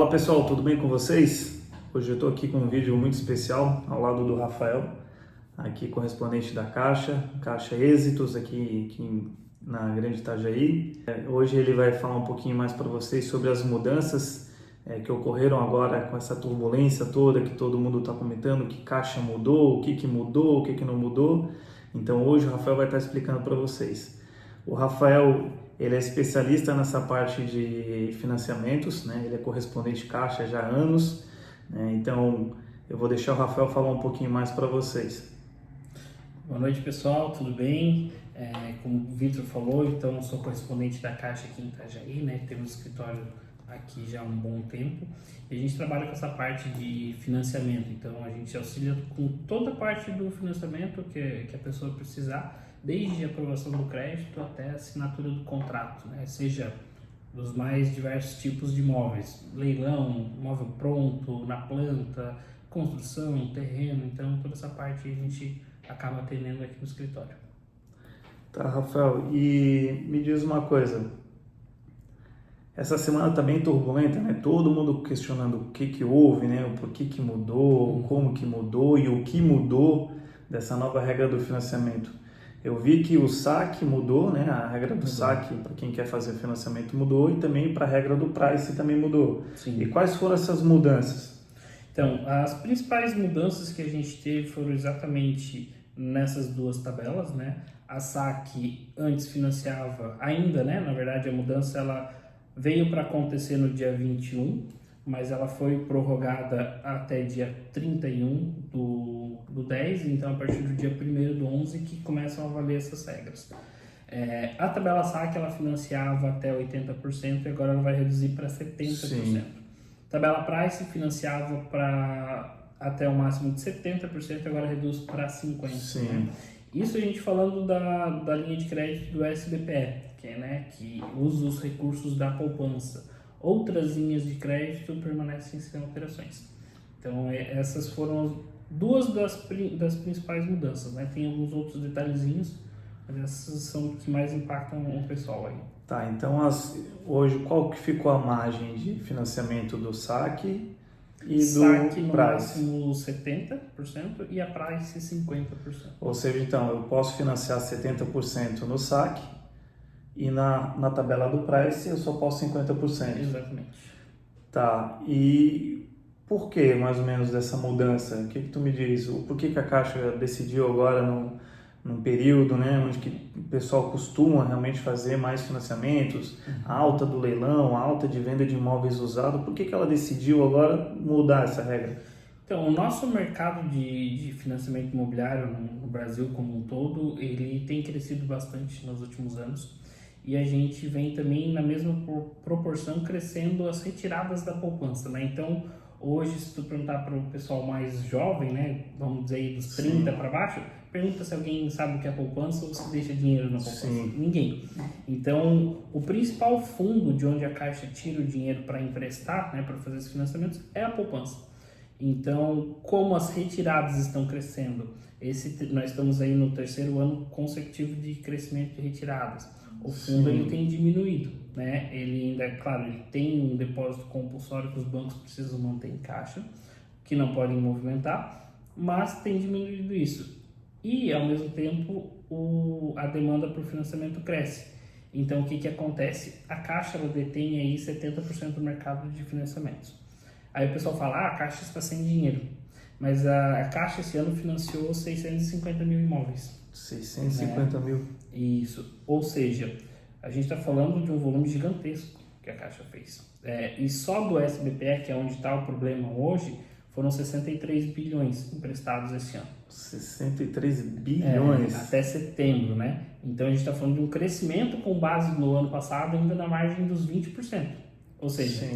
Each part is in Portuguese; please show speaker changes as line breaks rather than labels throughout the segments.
Olá pessoal, tudo bem com vocês? Hoje eu estou aqui com um vídeo muito especial ao lado do Rafael, aqui correspondente da Caixa Êxitos, aqui na Grande Itajaí. Hoje ele vai falar um pouquinho mais para vocês sobre as mudanças que ocorreram agora com essa turbulência toda que todo mundo está comentando, que Caixa mudou, o que mudou, o que não mudou. Então hoje o Rafael vai estar explicando para vocês. O Rafael, ele é especialista nessa parte de financiamentos, né? Ele é correspondente Caixa já há anos, né? Então eu vou deixar o Rafael falar um pouquinho mais para vocês.
Boa noite, pessoal, tudo bem? Como o Vitor falou, então eu sou correspondente da Caixa aqui em Itajaí, né? Temos escritório aqui já há um bom tempo e a gente trabalha com essa parte de financiamento, então a gente auxilia com toda a parte do financiamento que a pessoa precisar, desde a aprovação do crédito até a assinatura do contrato, né? Seja dos mais diversos tipos de imóveis, leilão, imóvel pronto, na planta, construção, terreno, então toda essa parte a gente acaba atendendo aqui no escritório.
Tá, Rafael, e me diz uma coisa, essa semana está bem turbulenta, né? Todo mundo questionando o que houve, né? O porquê que mudou, como que mudou e o que mudou dessa nova regra do financiamento. Eu vi que o saque mudou, né? A regra do saque para quem quer fazer financiamento mudou e também para a regra do price também mudou.
Sim.
E quais foram essas mudanças?
Então, as principais mudanças que a gente teve foram exatamente nessas duas tabelas, né? A saque antes financiava ainda, né? Na verdade, a mudança ela veio para acontecer no dia 21, mas ela foi prorrogada até dia 31 do 10, então a partir do dia 1º do 11 que começam a valer essas regras. A tabela saque ela financiava até 80% e agora ela vai reduzir para 70%. Sim. Tabela price financiava para até o máximo de 70%, agora reduz para 50%.
Sim.
Né? Isso a gente falando da linha de crédito do SBPE, que usa os recursos da poupança. Outras linhas de crédito permanecem sem alterações. Então, essas foram duas das principais mudanças, né? Tem alguns outros detalhezinhos, mas essas são os que mais impactam o pessoal aí.
Tá, então hoje qual que ficou a margem de financiamento do saque e do
saque no
price?
máximo 70% e a price 50%.
Ou seja, então, eu posso financiar 70% no saque e na tabela do price eu só posso 50%.
Exatamente.
Tá, e por que mais ou menos dessa mudança? O que tu me diz? Por que a Caixa decidiu agora num período, né, onde que o pessoal costuma realmente fazer mais financiamentos, a alta do leilão, a alta de venda de imóveis usados, por que ela decidiu agora mudar essa regra?
Então, o nosso mercado de financiamento imobiliário no Brasil como um todo, ele tem crescido bastante nos últimos anos e a gente vem também na mesma proporção crescendo as retiradas da poupança, né? Então, hoje, se tu perguntar para o pessoal mais jovem, né, vamos dizer aí dos 30 para baixo, pergunta se alguém sabe o que é poupança ou se deixa dinheiro na poupança. Sim. Ninguém. Então, o principal fundo de onde a Caixa tira o dinheiro para emprestar, né, para fazer esses financiamentos, é a poupança. Então, como as retiradas estão crescendo, nós estamos aí no 3º ano consecutivo de crescimento de retiradas. O fundo ele tem diminuído, né? Ele ainda, claro, ele tem um depósito compulsório que os bancos precisam manter em caixa, que não podem movimentar, mas tem diminuído isso. E, ao mesmo tempo, a demanda por financiamento cresce. Então, o que acontece? A Caixa ela detém aí 70% do mercado de financiamentos. Aí o pessoal fala, a Caixa está sem dinheiro. Mas a Caixa esse ano financiou 650 mil imóveis.
650 mil?
Isso. Ou seja, a gente está falando de um volume gigantesco que a Caixa fez. E só do SBPE, que é onde está o problema hoje, foram 63 bilhões emprestados esse ano.
63 bilhões?
Até setembro, né? Então a gente está falando de um crescimento com base no ano passado ainda na margem dos 20%. Ou seja,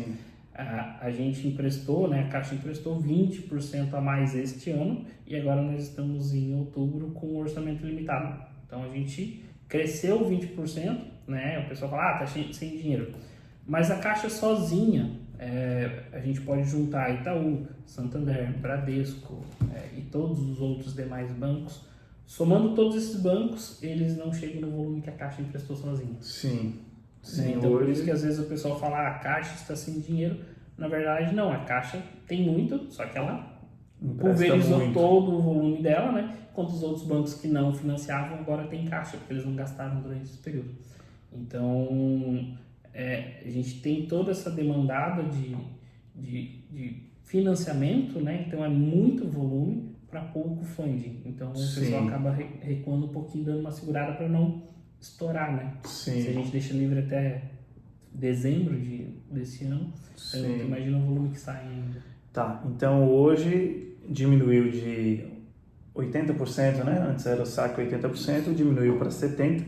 a gente emprestou, né? A Caixa emprestou 20% a mais este ano e agora nós estamos em outubro com um orçamento limitado. Então a gente cresceu 20%, né? O pessoal fala, tá sem dinheiro. Mas a Caixa sozinha, a gente pode juntar Itaú, Santander, Bradesco e todos os outros demais bancos. Somando todos esses bancos, eles não chegam no volume que a Caixa emprestou sozinha.
Sim.
Então, por isso que às vezes o pessoal fala, a Caixa está sem dinheiro, Na verdade, não, a Caixa tem muito, só que ela
Empresta
pulverizou
muito.
todo o volume dela, né? Enquanto os outros bancos que não financiavam agora tem caixa, porque eles não gastaram durante esse período. Então, a gente tem toda essa demandada de financiamento, né? Então, é muito volume para pouco funding. Então, o pessoal
Sim.
acaba recuando um pouquinho, dando uma segurada para não estourar, né?
Sim.
Se a gente deixa livre até dezembro desse ano, então,
Sim.
imagina o volume que sai ainda.
Tá, então hoje diminuiu de 80%, né? Antes era o saque 80%, diminuiu para 70%,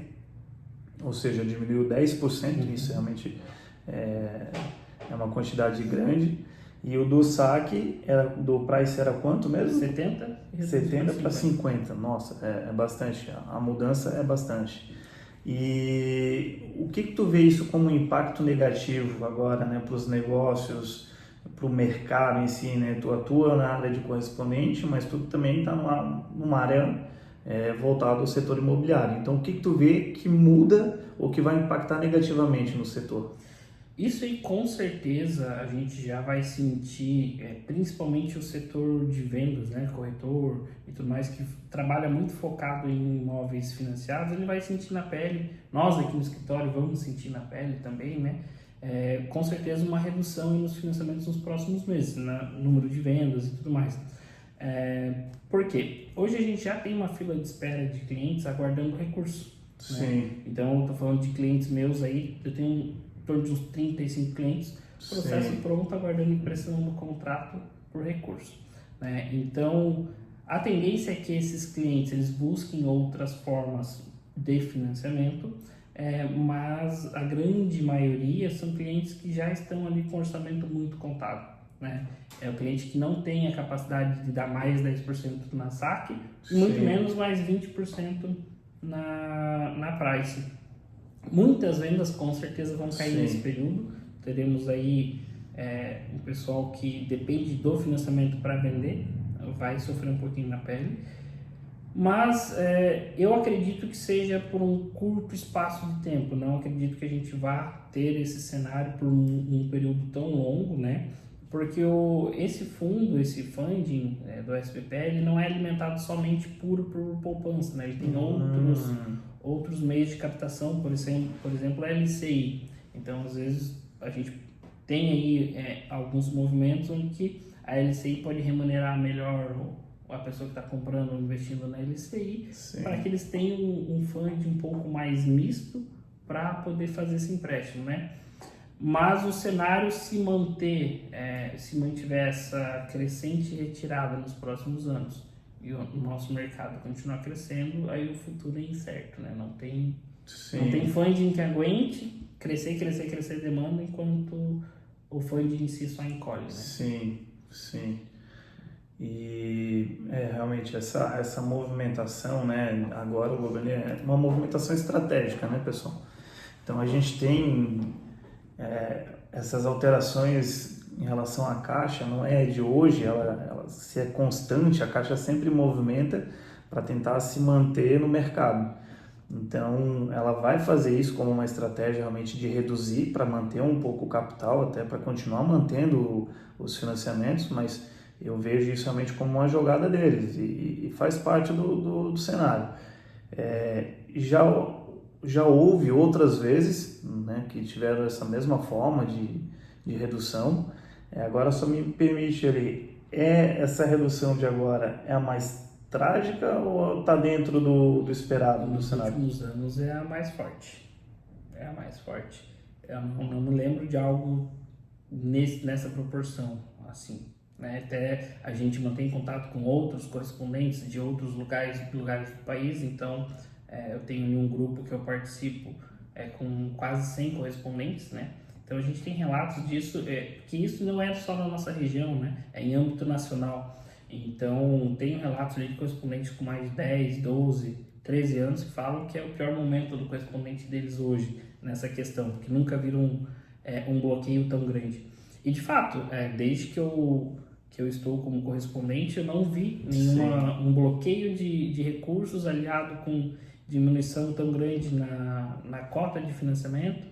ou seja, diminuiu 10%, isso realmente é uma quantidade grande. E o do saque, do price era quanto mesmo?
70
para 50, nossa, é bastante, a mudança é bastante. E o que tu vê isso como um impacto negativo agora, né, para os negócios, para o mercado em si, né? Tu atua na área de correspondente, mas tu também está numa área voltada ao setor imobiliário. Então, o que tu vê que muda ou que vai impactar negativamente no setor?
Isso aí com certeza a gente já vai sentir, principalmente o setor de vendas, né, corretor e tudo mais, que trabalha muito focado em imóveis financiados, ele vai sentir na pele, nós aqui no escritório vamos sentir na pele também, né, com certeza uma redução nos financiamentos nos próximos meses, né, número de vendas e tudo mais. Por quê? Hoje a gente já tem uma fila de espera de clientes aguardando recurso.
Sim.
Né? Então, eu estou falando de clientes meus aí, eu tenho em torno de uns 35 clientes, processo
Sim.
pronto, aguardando impressão no contrato por recurso. Né? Então, a tendência é que esses clientes eles busquem outras formas de financiamento, mas a grande maioria são clientes que já estão ali com orçamento muito contado. Né? É o cliente que não tem a capacidade de dar mais 10% na saque, e muito menos mais 20% na price. Muitas vendas com certeza vão cair nesse período. Teremos aí um pessoal que depende do financiamento para vender, vai sofrer um pouquinho na pele. Mas eu acredito que seja por um curto espaço de tempo. Não acredito que a gente vá ter esse cenário por um período tão longo, né? Porque esse fundo, esse funding do SPPL, não é alimentado somente por poupança, né? Ele tem outros meios de captação, por exemplo, a LCI. Então, às vezes, a gente tem aí alguns movimentos onde que a LCI pode remunerar melhor a pessoa que está comprando ou investindo na LCI, para que eles tenham um funding um pouco mais misto para poder fazer esse empréstimo, né? Mas o cenário se mantiver essa crescente retirada nos próximos anos e o nosso mercado continuar crescendo, aí o futuro é incerto, né? Não tem funding que aguente crescer a demanda enquanto o funding em si só encolhe, né?
Sim. E realmente essa movimentação, né? Agora o governo é uma movimentação estratégica, né, pessoal? Então a gente tem essas alterações em relação à Caixa, não é de hoje, ela se é constante, a Caixa sempre movimenta para tentar se manter no mercado. Então, ela vai fazer isso como uma estratégia realmente de reduzir para manter um pouco o capital, até para continuar mantendo os financiamentos, mas eu vejo isso realmente como uma jogada deles e faz parte do cenário. Já houve outras vezes, né, que tiveram essa mesma forma de redução. Agora só me permite ali, essa redução de agora é a mais trágica ou está dentro do esperado do cenário?
Nos últimos anos é a mais forte. Eu não me lembro de algo nessa proporção, assim. Né? Até a gente mantém contato com outros correspondentes de outros lugares do país, então eu tenho um grupo que eu participo com quase 100 correspondentes, né? Então a gente tem relatos disso, que isso não é só na nossa região, né? É em âmbito nacional. Então tem relatos ali de correspondentes com mais de 10, 12, 13 anos que falam que é o pior momento do correspondente deles hoje nessa questão, que nunca viram um bloqueio tão grande. E de fato, desde que eu estou como correspondente, eu não vi um bloqueio de recursos aliado com diminuição tão grande na cota de financiamento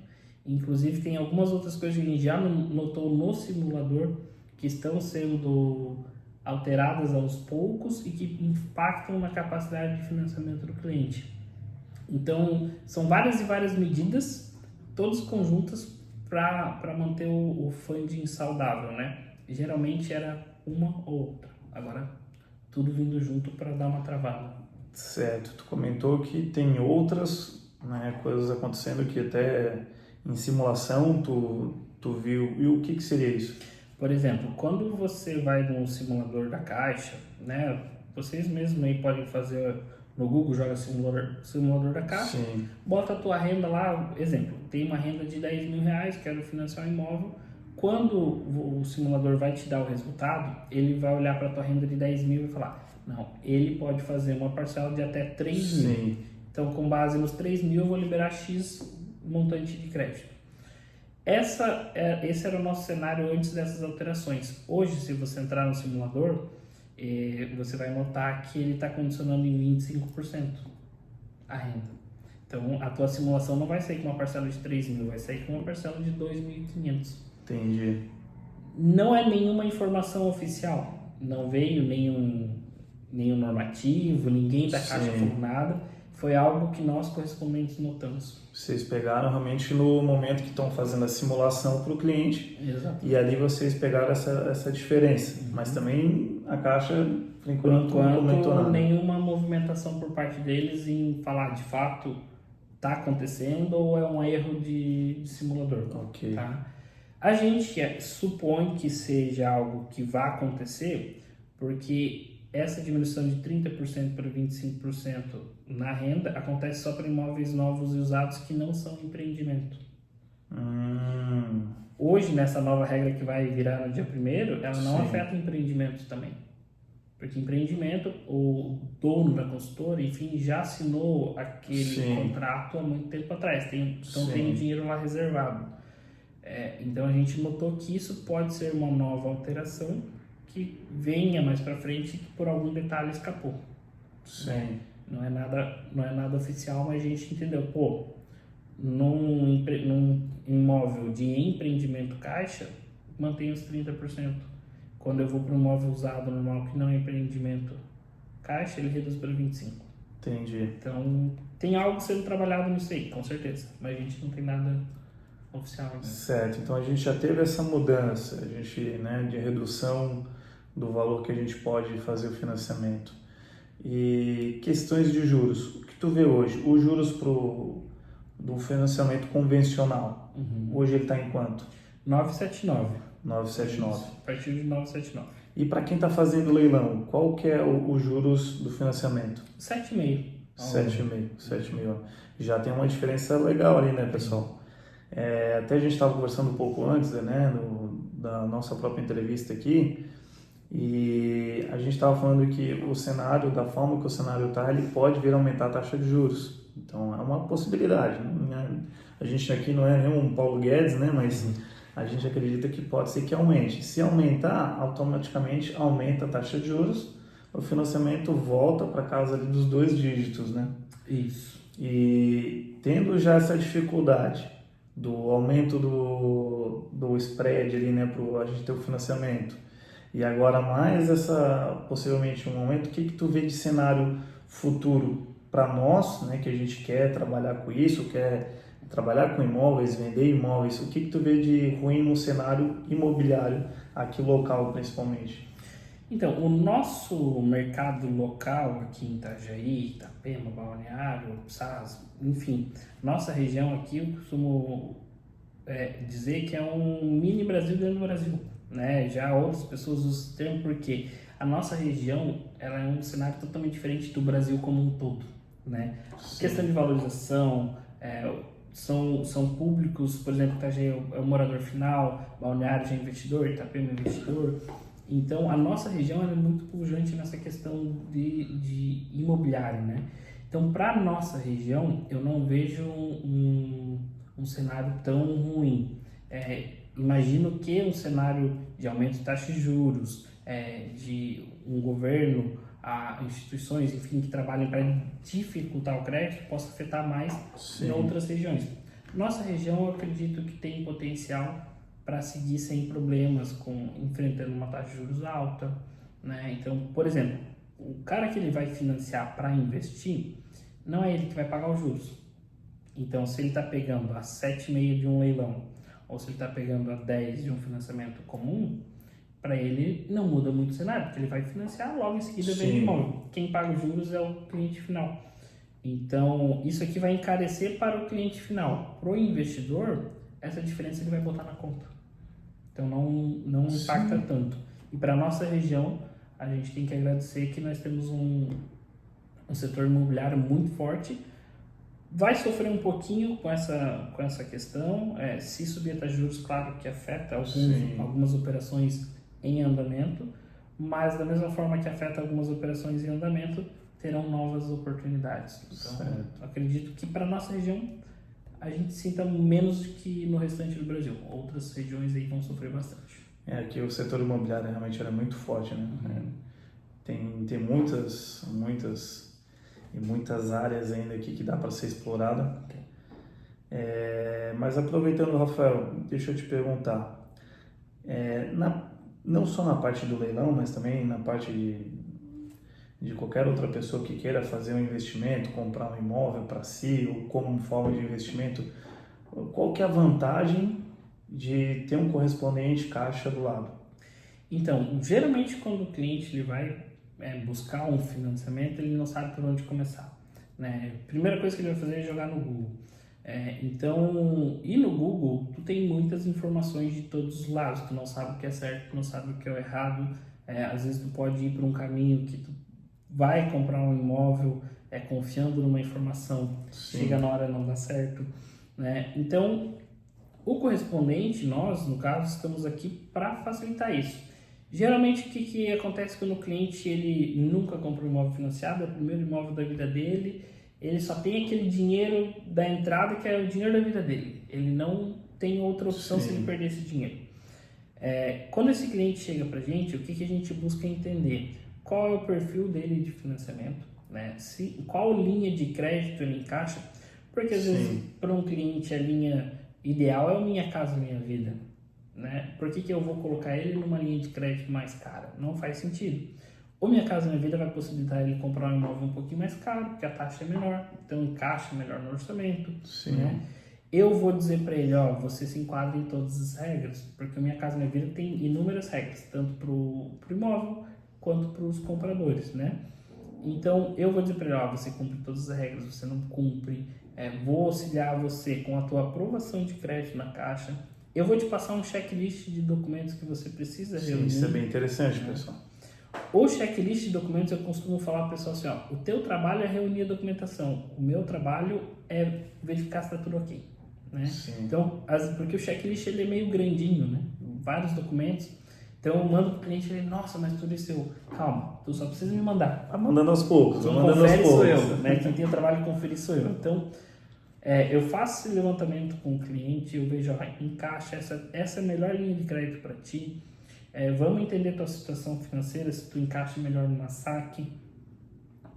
Inclusive, tem algumas outras coisas que a gente já notou no simulador que estão sendo alteradas aos poucos e que impactam na capacidade de financiamento do cliente. Então, são várias e várias medidas, todas conjuntas para manter o funding saudável, né? Geralmente era uma ou outra, agora tudo vindo junto para dar uma travada.
Certo, tu comentou que tem outras, né, coisas acontecendo que até em simulação tu viu, e o que seria isso?
Por exemplo, quando você vai no simulador da Caixa, né, vocês mesmos aí podem fazer no Google, joga simulador da Caixa,
Sim.
bota a tua renda lá, exemplo, tem uma renda de 10 mil reais, quero financiar um imóvel. Quando o simulador vai te dar o resultado, ele vai olhar para a tua renda de 10 mil e falar, não, ele pode fazer uma parcela de até 3 mil.
Sim.
Então, com base nos 3 mil, eu vou liberar X montante de crédito. Esse era o nosso cenário antes dessas alterações. Hoje, se você entrar no simulador, você vai notar que ele está condicionando em 25% a renda. Então, a tua simulação não vai sair com uma parcela de 3 mil, vai sair com uma parcela de 2.500.
Entendi.
Não é nenhuma informação oficial. Não veio nenhum normativo, ninguém da Caixa falou nada. Foi algo que nós, correspondentes, notamos.
Vocês pegaram realmente no momento que estão fazendo a simulação para o cliente.
Exato.
E ali vocês pegaram essa diferença. Mas também a Caixa, por enquanto
não
comentou nada.
Nenhuma movimentação por parte deles em falar de fato está acontecendo ou é um erro de simulador.
Ok.
Tá? A gente supõe que seja algo que vai acontecer porque essa diminuição de 30% para 25% na renda acontece só para imóveis novos e usados que não são empreendimento. Hoje, nessa nova regra que vai virar no dia 1º, ela não afeta empreendimentos também. Porque empreendimento, o dono da consultora, enfim, já assinou aquele contrato há muito tempo atrás. Então tem o dinheiro lá reservado. Então a gente notou que isso pode ser uma nova alteração que venha mais para frente e que por algum detalhe escapou.
Sim.
Não é nada oficial, mas a gente entendeu. Num imóvel de empreendimento Caixa, mantém os 30%. Quando eu vou para um imóvel usado normal que não é empreendimento Caixa, ele reduz para 25%.
Entendi.
Então, tem algo sendo trabalhado nisso aí, com certeza. Mas a gente não tem nada oficial ainda.
Certo. Então, a gente já teve essa mudança, de redução do valor que a gente pode fazer o financiamento. E questões de juros. O que tu vê hoje? Os juros do financiamento convencional, hoje ele está em quanto?
9,79.
9,79.
A partir de 9,79.
E para quem está fazendo leilão, qual que é os juros do financiamento?
7,5.
7,5. Já tem uma diferença legal ali, né, pessoal? Até a gente estava conversando um pouco antes, né, da nossa própria entrevista aqui, e a gente estava falando que o cenário, da forma que o cenário está, ele pode vir a aumentar a taxa de juros. Então, é uma possibilidade. Né? A gente aqui não é nenhum Paulo Guedes, né, mas a gente acredita que pode ser que aumente. Se aumentar, automaticamente aumenta a taxa de juros, o financiamento volta para casa ali dos 2 dígitos, né?
Isso.
E tendo já essa dificuldade do aumento do spread ali, né, para a gente ter o financiamento, e agora mais possivelmente um aumento, o que tu vê de cenário futuro para nós, né, que a gente quer trabalhar com isso, quer trabalhar com imóveis, vender imóveis, o que tu vê de ruim no cenário imobiliário aqui local principalmente?
Então, o nosso mercado local aqui em Itajaí, Itapema, Balneário, Sas, enfim, nossa região aqui eu costumo dizer que é um mini Brasil dentro do Brasil, né? Já outras pessoas usam o termo porque a nossa região ela é um cenário totalmente diferente do Brasil como um todo, né? Questão de valorização, são públicos, por exemplo, Itajaí é o morador final, Balneário já é investidor, Itapema é investidor. Então, a nossa região é muito pujante nessa questão de imobiliário, né? Então, para a nossa região, eu não vejo um cenário tão ruim. Imagino que um cenário de aumento de taxa de juros, de um governo, instituições, enfim, que trabalhem para dificultar o crédito, possa afetar mais em outras regiões. Nossa região, eu acredito que tem potencial para seguir sem problemas, enfrentando uma taxa de juros alta, né? Então, por exemplo, o cara que ele vai financiar para investir, não é ele que vai pagar os juros. Então, se ele está pegando a 7,5 de um leilão, ou se ele está pegando a 10 de um financiamento comum, para ele não muda muito o cenário, porque ele vai financiar, logo em seguida vende imóvel. Quem paga os juros é o cliente final. Então, isso aqui vai encarecer para o cliente final. Para o investidor, essa diferença ele vai botar na conta. Então, não impacta tanto. E para a nossa região, a gente tem que agradecer que nós temos um setor imobiliário muito forte. Vai sofrer um pouquinho com essa questão. Se subir a taxa de juros, claro que afeta algumas operações em andamento, mas da mesma forma que afeta algumas operações em andamento, terão novas oportunidades. Então, acredito que para a nossa região, a gente sinta menos do que no restante do Brasil. Outras regiões aí vão sofrer bastante.
Aqui o setor imobiliário realmente era muito forte, né? Tem muitas áreas ainda aqui que dá para ser explorada. Mas aproveitando, Rafael, deixa eu te perguntar. Não só na parte do leilão, mas também na parte de qualquer outra pessoa que queira fazer um investimento, comprar um imóvel para si ou como forma de investimento, qual que é a vantagem de ter um correspondente caixa do lado?
Então, geralmente quando o cliente ele vai buscar um financiamento, ele não sabe por onde começar, né? Primeira coisa que ele vai fazer é jogar no Google. Então, e no Google, tu tem muitas informações de todos os lados, tu não sabe o que é certo, tu não sabe o que é errado, às vezes tu pode ir por um caminho que tu vai comprar um imóvel confiando numa informação, chega na hora não dá certo, né? Então, o correspondente, nós, no caso, estamos aqui para facilitar isso. Geralmente, o que acontece quando o cliente ele nunca compra um imóvel financiado, é o primeiro imóvel da vida dele, ele só tem aquele dinheiro da entrada que é o dinheiro da vida dele. Ele não tem outra opção se ele perder esse dinheiro. Quando esse cliente chega para a gente, o que a gente busca entender? Qual é o perfil dele de financiamento? Né? Qual linha de crédito ele encaixa? Porque às vezes para um cliente a linha ideal é o Minha Casa Minha Vida. Né? Por que eu vou colocar ele numa linha de crédito mais cara? Não faz sentido. O Minha Casa Minha Vida vai possibilitar ele comprar um imóvel um pouquinho mais caro, porque a taxa é menor, então encaixa melhor no orçamento. Né? Eu vou dizer para ele, você se enquadra em todas as regras, porque o Minha Casa Minha Vida tem inúmeras regras, tanto para o imóvel quanto para os compradores, né? Então, eu vou dizer para ele, você cumpre todas as regras, você não cumpre, vou auxiliar você com a tua aprovação de crédito na Caixa, eu vou te passar um checklist de documentos que você precisa reunir.
Isso é bem interessante, pessoal.
O checklist de documentos, eu costumo falar para o pessoal assim, o teu trabalho é reunir a documentação, o meu trabalho é verificar se está tudo ok. Né? Então, porque o checklist ele é meio grandinho, né? Vários documentos. Então eu mando pro cliente e ele, nossa, mas tudo isso calma, tu só precisa me mandar.
Tá mandando aos poucos,
quem confere sou eu, né? Quem tem o trabalho de conferir sou eu. Então, eu faço esse levantamento com o cliente, eu vejo, encaixa, essa é a melhor linha de crédito para ti. Vamos entender tua situação financeira, se tu encaixa melhor numa saque,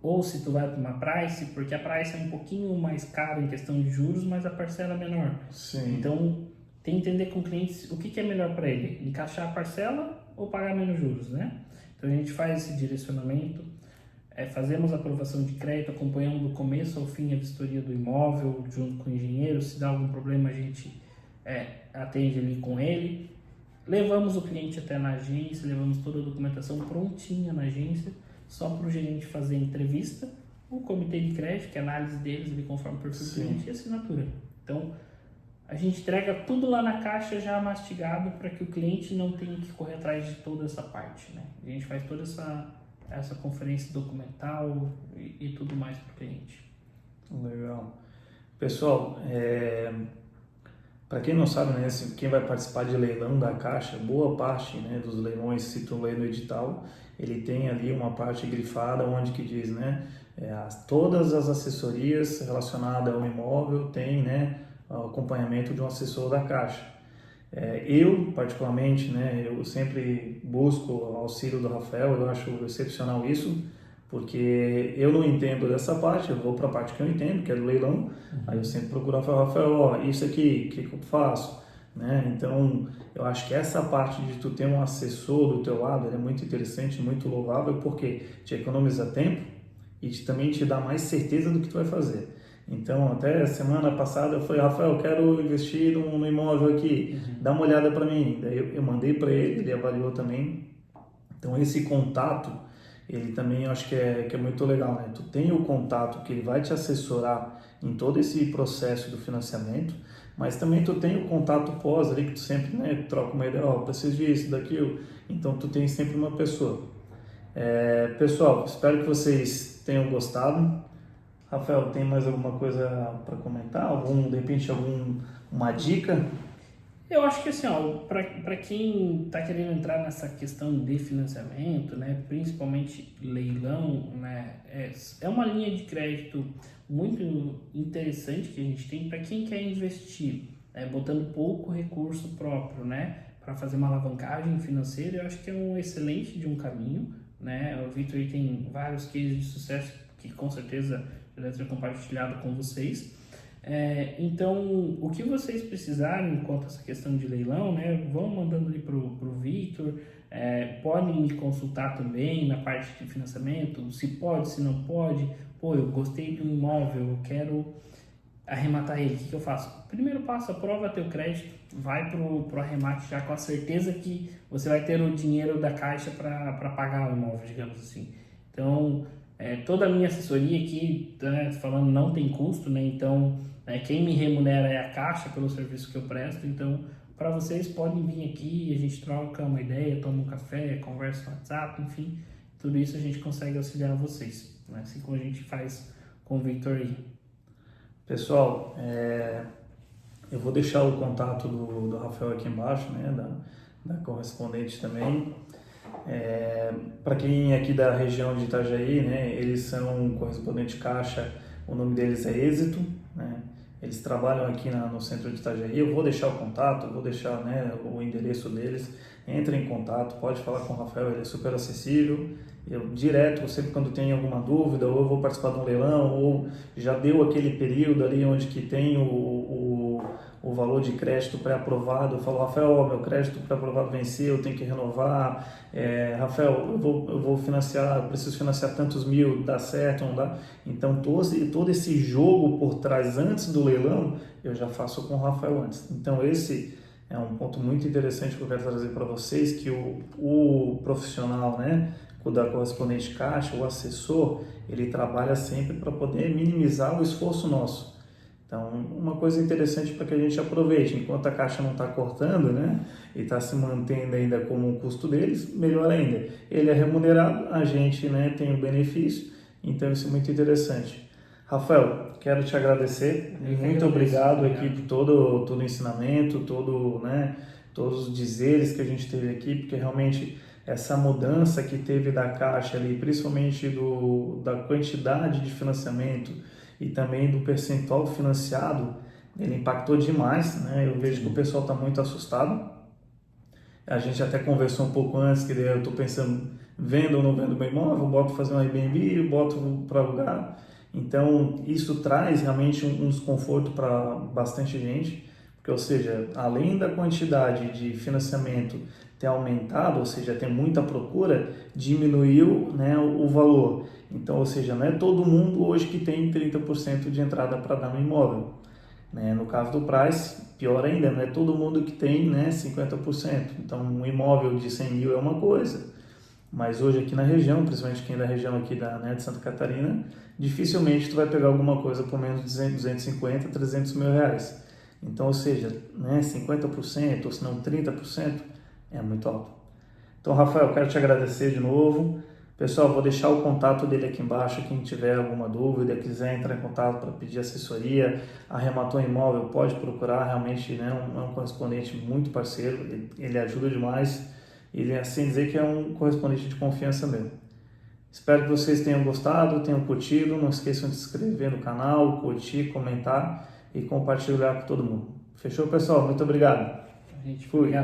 ou se tu vai para uma price, porque a price é um pouquinho mais cara em questão de juros, mas a parcela é menor. Então, tem que entender com o cliente o que é melhor para ele, encaixar a parcela ou pagar menos juros, né? Então a gente faz esse direcionamento, fazemos a aprovação de crédito, acompanhamos do começo ao fim a vistoria do imóvel, junto com o engenheiro, se dá algum problema a gente atende ali com ele, levamos o cliente até na agência, levamos toda a documentação prontinha na agência, só para o gerente fazer a entrevista, o comitê de crédito, que é a análise deles, ele conforme o perfil do cliente e assinatura. Então, a gente entrega tudo lá na caixa já mastigado para que o cliente não tenha que correr atrás de toda essa parte, né? A gente faz toda essa conferência documental e tudo mais para o cliente.
Legal. Pessoal, para quem não sabe, né, quem vai participar de leilão da Caixa, boa parte, né, dos leilões, se tu lê no edital, ele tem ali uma parte grifada onde que diz, né, todas as assessorias relacionadas ao imóvel tem, né, o acompanhamento de um assessor da Caixa. Eu, particularmente, né, eu sempre busco o auxílio do Rafael, eu acho excepcional isso, porque eu não entendo dessa parte, eu vou para a parte que eu entendo, que é do leilão, aí eu sempre procuro o Rafael, ó, isso aqui, o que eu faço? Né? Então, eu acho que essa parte de tu ter um assessor do teu lado é muito interessante, muito louvável, porque te economiza tempo e também te dá mais certeza do que tu vai fazer. Então, até semana passada eu falei, Rafael, eu quero investir no imóvel aqui, dá uma olhada para mim. Daí eu mandei para ele avaliou também. Então, esse contato, ele também eu acho que é muito legal, né? Tu tem o contato que ele vai te assessorar em todo esse processo do financiamento, mas também tu tem o contato pós ali, que tu sempre, né, troca uma ideia, ó, preciso disso, daquilo. Então, tu tem sempre uma pessoa. Pessoal, espero que vocês tenham gostado. Rafael, tem mais alguma coisa para comentar? De repente, uma dica?
Eu acho que assim, ó, para quem está querendo entrar nessa questão de financiamento, né, principalmente leilão, né, é uma linha de crédito muito interessante que a gente tem para quem quer investir, botando pouco recurso próprio, né, para fazer uma alavancagem financeira. Eu acho que é um excelente de um caminho, né. O Victor tem vários cases de sucesso que com certeza já deve ter compartilhado com vocês. Então, o que vocês precisarem quanto a essa questão de leilão, né, vão mandando ali pro Victor, podem me consultar também na parte de financiamento, se pode, se não pode. Pô, eu gostei do imóvel, eu quero arrematar ele, o que eu faço? Primeiro passo, aprova teu crédito, vai pro arremate já com a certeza que você vai ter o dinheiro da caixa para pagar o imóvel, digamos assim. Então, toda a minha assessoria aqui, né, falando, não tem custo, né? Então, quem me remunera é a Caixa pelo serviço que eu presto. Então, para vocês, podem vir aqui, a gente troca uma ideia, toma um café, conversa no WhatsApp, enfim, tudo isso a gente consegue auxiliar vocês, né? Assim como a gente faz com o Victor aí.
Pessoal, eu vou deixar o contato do Rafael aqui embaixo, né, da correspondente também. Para quem é aqui da região de Itajaí, né, eles são correspondente Caixa, o nome deles é Êxito, né, eles trabalham aqui no centro de Itajaí. Eu vou deixar o contato, vou deixar, né, o endereço deles. Entre em contato, pode falar com o Rafael, ele é super acessível. Eu direto, sempre quando tem alguma dúvida, ou eu vou participar de um leilão, ou já deu aquele período ali onde que tem o valor de crédito pré-aprovado, eu falo, Rafael, meu crédito pré-aprovado venceu, eu tenho que renovar. Rafael, eu vou financiar, eu preciso financiar tantos mil, dá certo, não dá? Então, todo esse jogo por trás antes do leilão, eu já faço com o Rafael antes. Então, esse é um ponto muito interessante que eu quero trazer para vocês, que o profissional, né, o da correspondente Caixa, o assessor, ele trabalha sempre para poder minimizar o esforço nosso. Então, uma coisa interessante para que a gente aproveite, enquanto a Caixa não está cortando, né, e está se mantendo ainda como um custo deles, melhor ainda. Ele é remunerado, a gente, né, tem o benefício, então isso é muito interessante. Rafael, quero te agradecer, muito obrigado aqui por todo o ensinamento, todos os dizeres que a gente teve aqui, porque realmente essa mudança que teve da Caixa ali, principalmente da quantidade de financiamento e também do percentual financiado, ele impactou demais, né? Eu vejo que o pessoal está muito assustado. A gente até conversou um pouco antes, que eu estou pensando, vendo ou não vendo meu imóvel, boto fazer um Airbnb, boto para alugar. Então, isso traz realmente um desconforto para bastante gente, porque, ou seja, além da quantidade de financiamento ter aumentado, ou seja, ter muita procura, diminuiu, né, o valor. Então, ou seja, não é todo mundo hoje que tem 30% de entrada para dar no imóvel. Né? No caso do Price, pior ainda, não é todo mundo que tem, né, 50%. Então, um imóvel de 100 mil é uma coisa, mas hoje aqui na região, principalmente quem é da região aqui de Santa Catarina, dificilmente tu vai pegar alguma coisa por menos de 250, 300 mil reais. Então, ou seja, né, 50%, ou se não 30%, é muito alto. Então, Rafael, quero te agradecer de novo. Pessoal, vou deixar o contato dele aqui embaixo. Quem tiver alguma dúvida, quiser entrar em contato para pedir assessoria, arrematou imóvel, pode procurar. Realmente, né, é um correspondente muito parceiro, ele ajuda demais. Ele é, assim dizer, que é um correspondente de confiança mesmo. Espero que vocês tenham gostado, tenham curtido. Não esqueçam de se inscrever no canal, curtir, comentar e compartilhar com todo mundo. Fechou, pessoal? Muito obrigado.
Fui.